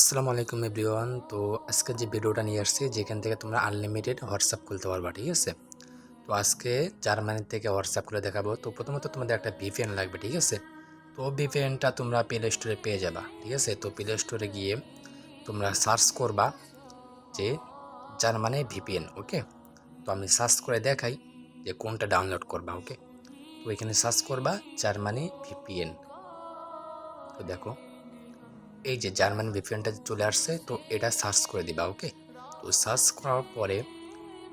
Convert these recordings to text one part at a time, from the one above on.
আসসালামু আলাইকুম এভরিওয়ান। তো আজকে যে ভিডিওটা নিয়ে আসছি যেখান থেকে তোমরা আনলিমিটেড হোয়াটসঅ্যাপ খুলতে পারবা, ঠিক আছে? তো আজকে জার্মানি থেকে হোয়াটসঅ্যাপ খুলে দেখাবো। তো প্রথমত তোমাদের একটা ভিপিএন লাগবে, ঠিক আছে? তো ভিপিএনটা তোমরা প্লে স্টোরে পেয়ে যাবা, ঠিক আছে? তো প্লে স্টোরে গিয়ে তোমরা সার্চ করবা যে জার্মানি ভিপিএন, ওকে? তো আমি সার্চ করে দেখাই যে কোনটা ডাউনলোড করবা, ওকে? তো এখানে সার্চ করবা জার্মানি ভিপিএন। তো দেখো এই যে জার্মান ভিপিএনটা চলে আসছে, তো এটা সার্চ করে দিবা, ওকে? তো সার্চ করার পরে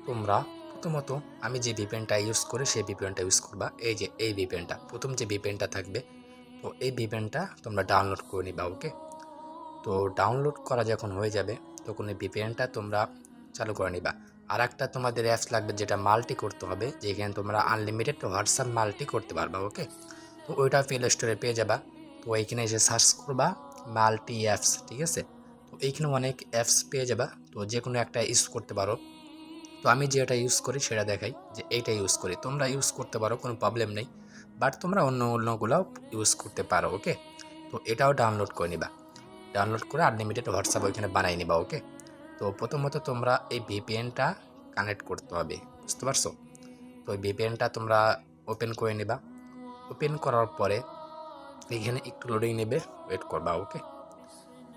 তোমরা প্রথমত আমি যে ভিপিএনটা ইউজ করি সেই ভিপিএনটা ইউজ করবা। এই যে এই ভিপিএনটা প্রথম যে ভিপিএনটা থাকবে, তো এই ভিপিএনটা তোমরা ডাউনলোড করে নিবা, ওকে? তো ডাউনলোড করা যখন হয়ে যাবে তখন এই ভিপিএনটা তোমরা চালু করে নিবা। আর একটা তোমাদের অ্যাপস লাগবে যেটা মাল্টি করতে হবে, যেখানে তোমরা আনলিমিটেড হোয়াটসঅ্যাপ মাল্টি করতে পারবা, ওকে? তো ওইটা প্লে স্টোরে পেয়ে যাবা। তো এইখানে এসে সার্চ করবা মাল্টি অ্যাপস, ঠিক আছে? তো এইখানে অনেক অ্যাপস পেয়ে যাবা, তো যে কোনো একটা ইউজ করতে পারো। তো আমি যেটা ইউজ করি সেটা দেখাই যে এইটা ইউজ করি, তোমরা ইউজ করতে পারো, কোনো প্রবলেম নেই। বাট তোমরা অন্যগুলোও ইউজ করতে পারো, ওকে? তো এটাও ডাউনলোড করে নিবা। ডাউনলোড করে আনলিমিটেড হোয়াটসঅ্যাপ ওইখানে বানিয়ে নিবা, ওকে? তো প্রথমত তোমরা এই ভিপিএনটা কানেক্ট করতে হবে, বুঝতে পারছো? তো এই ভিপিএনটা তোমরা ওপেন করে নিবা। ওপেন করার পরে এখানে একটু লোডিং নেবে, ওয়েট করবা, ওকে?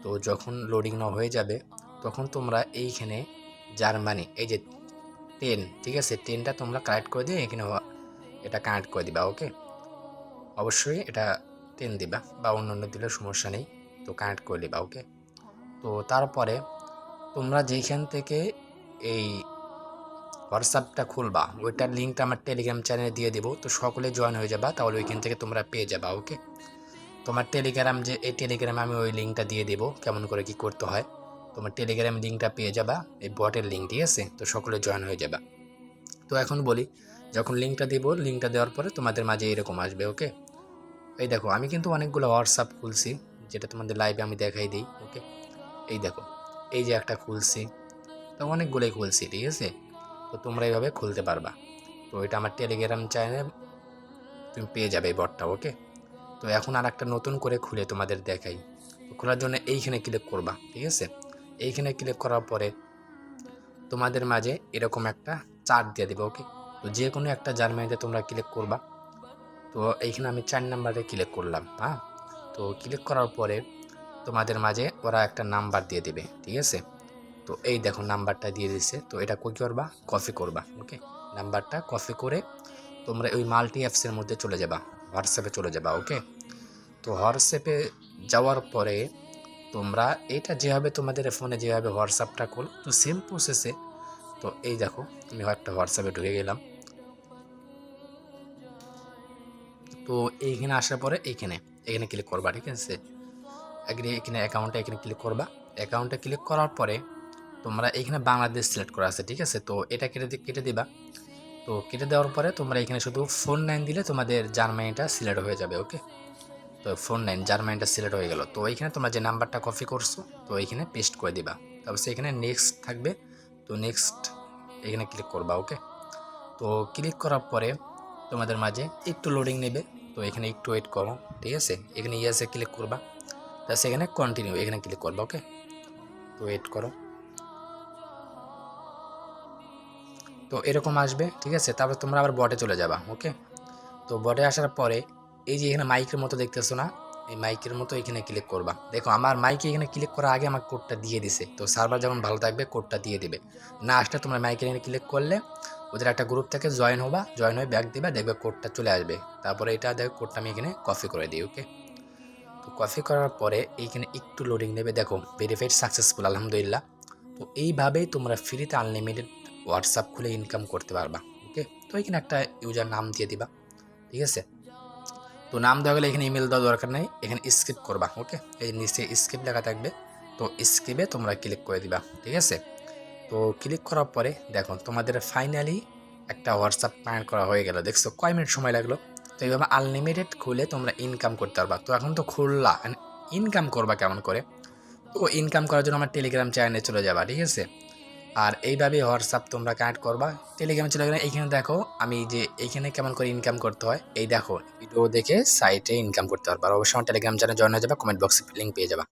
তো যখন লোডিং না হয়ে যাবে তখন তোমরা এইখানে জার্মানি এই যে 10, ঠিক আছে, 10টা তোমরা কানেক্ট করে দিয়ে এখানে এটা কানেক্ট করে দিবা, ওকে? অবশ্যই এটা 10 দিবা বা অন্য দিলে সমস্যা নেই। তো কানেক্ট করে দিবা, ওকে? তো তারপরে তোমরা যেইখান থেকে এই হোয়াটসঅ্যাপটা খুলবা ওইটার লিঙ্কটা আমার টেলিগ্রাম চ্যানেলে দিয়ে দেবো, তো সকলে জয়েন হয়ে যাবা, তাহলে ওইখান থেকে তোমরা পেয়ে যাবা, ওকে? তোমার টেলিগ্রাম যে এই টেলিগ্রামে আমি ওই লিঙ্কটা দিয়ে দেবো কেমন করে কি করতে হয়। তোমার টেলিগ্রাম লিঙ্কটা পেয়ে যাবা, এই বটের লিঙ্ক, ঠিক আছে? তো সকলে জয়েন হয়ে যাবা। তো এখন বলি, যখন লিঙ্কটা দিব, লিঙ্কটা দেওয়ার পরে তোমাদের মাঝে এরকম আসবে, ওকে? এই দেখো আমি কিন্তু অনেকগুলো হোয়াটসঅ্যাপ খুলছি, যেটা তোমাদের লাইভে আমি দেখাই দিই, ওকে? এই দেখো এই যে একটা খুলছি, তো অনেকগুলোই খুলছি, ঠিক আছে? তো তোমরা এইভাবে খুলতে পারবা। তো এটা আমার টেলিগ্রাম চ্যানেলে তুমি পেয়ে যাবে এই বটটা, ওকে? তো এখন আর একটা নতুন করে খুলে তোমাদের দেখাই। তো খোলার জন্য এইখানে ক্লিক করবা, ঠিক আছে? এইখানে ক্লিক করার পরে তোমাদের মাঝে এরকম একটা চার্ট দিয়ে দেবে, ওকে? তো যে কোনো একটা জার্মানিতে তোমরা ক্লিক করবা। তো এইখানে আমি 4 নাম্বারে ক্লিক করলাম, হ্যাঁ? তো ক্লিক করার পরে তোমাদের মাঝে ওরা একটা নাম্বার দিয়ে দেবে, ঠিক আছে? তো এই দেখো নাম্বারটা দিয়ে দিছে, তো এটা কী করবা, কপি করবা, ওকে? নাম্বারটা কপি করে তোমরা ওই মাল্টি অ্যাপসের মধ্যে চলে যাবা, হোয়াটসঅ্যাপে চলে যাবা, ওকে? তো হোয়াটসঅ্যাপে যাওয়ার পরে তোমরা এটা যেভাবে তোমাদের ফোনে যেভাবে হোয়াটসঅ্যাপটা খোল, তো সেম প্রসেসে। তো এই দেখো আমি একটা হোয়াটসঅ্যাপে ঢুকে গেলাম। তো এইখানে আসার পরে এখানে এখানে ক্লিক করবা, ঠিক আছে? এখানে অ্যাকাউন্টে এখানে ক্লিক করবা। অ্যাকাউন্টে ক্লিক করার পরে তোমরা এখানে বাংলাদেশ সিলেক্ট করা আছে, ঠিক আছে? তো এটা কেটে দিবা। তো কেটে দেওয়ার পরে তোমরা এখানে শুধু ফোন 9 দিলে তোমাদের জার্মানিটা সিলেক্ট হয়ে যাবে, ওকে? তো ফোন 9 জার্মানিটা সিলেক্ট হয়ে গেল। তো এইখানে তোমরা যে নাম্বারটা কপি করছো তো এইখানে পেস্ট করে দিবা। তারপর এখানে নেক্সট থাকবে, তো নেক্সট এখানে ক্লিক করবা, ওকে? তো ক্লিক করার পরে তোমাদের মাঝে একটু লোডিং নেবে, তো এখানে একটু ওয়েট করো, ঠিক আছে? এখানে ইয়েসে ক্লিক করবা, তা সেখানে কন্টিনিউ এখানে ক্লিক করবা, ওকে? তো ওয়েট করো। তো এরকম আসবে, ঠিক আছে? তারপর তোমরা আবার বটে চলে যাবা, ওকে? তো বটে আসার পরে এই যে এখানে মাইকের মতো দেখতেছো না, এই মাইকের মতো এখানে ক্লিক করবা। দেখো আমার মাইকে এখানে ক্লিক করার আগে আমার কোডটা দিয়ে দিছে, তো সার্ভার যখন ভালো থাকবে কোডটা দিয়ে দিবে। না আসলে তোমরা মাইকে এখানে ক্লিক করলে ওদের একটা গ্রুপ থেকে জয়েন হবা, জয়েন হয়ে ব্যাক দিবা, দেখবে কোডটা চলে আসবে। তারপরে এটা দেখো কোডটা আমি এখানে কপি করে দিই, ওকে? তো কপি করার পরে এইখানে একটু লোডিং নেবে, দেখো ভেরিফাইড সাকসেসফুল, আলহামদুলিল্লাহ। তো এইভাবেই তোমরা ফ্রিতে আনলিমিটেড হোয়াটসঅ্যাপ খুলে ইনকাম করতে পারবা, ওকে? তো এখানে একটা ইউজার নাম দিয়ে দিবা, ঠিক আছে? তো নাম দেওয়া গেলে এখানে ইমেল দেওয়া দরকার নেই, এখানে স্কিপ করবা, ওকে? এই নিচে স্কিপ লেখা থাকবে, তো স্কিপে তোমরা ক্লিক করে দিবা, ঠিক আছে? তো ক্লিক করার পরে দেখো তোমাদের ফাইনালি একটা হোয়াটসঅ্যাপ কানেক্ট করা হয়ে গেল। দেখছো কয় মিনিট সময় লাগলো? তো এইভাবে আনলিমিটেড খুলে তোমরা ইনকাম করতে পারবা। তো এখন তো খুললা, ইনকাম করবা কেমন করে? তো ইনকাম করার জন্য আমার টেলিগ্রাম চ্যানেলে চলে যাবা, ঠিক আছে? আর এইভাবে হোয়াটসঅ্যাপ তোমরা কানেক্ট করবা। টেলিগ্রামে চলে গেলে এইখানে দেখো আমি যে এইখানে কেমন করে ইনকাম করতে হয়, এই দেখো ভিডিও দেখে সাইটে ইনকাম করতে পারবা। আর অবশ্যই আমার টেলিগ্রাম চ্যানেলে জয়েন হয়ে যাবে, কমেন্ট বক্সে লিঙ্ক পেয়ে যাবা।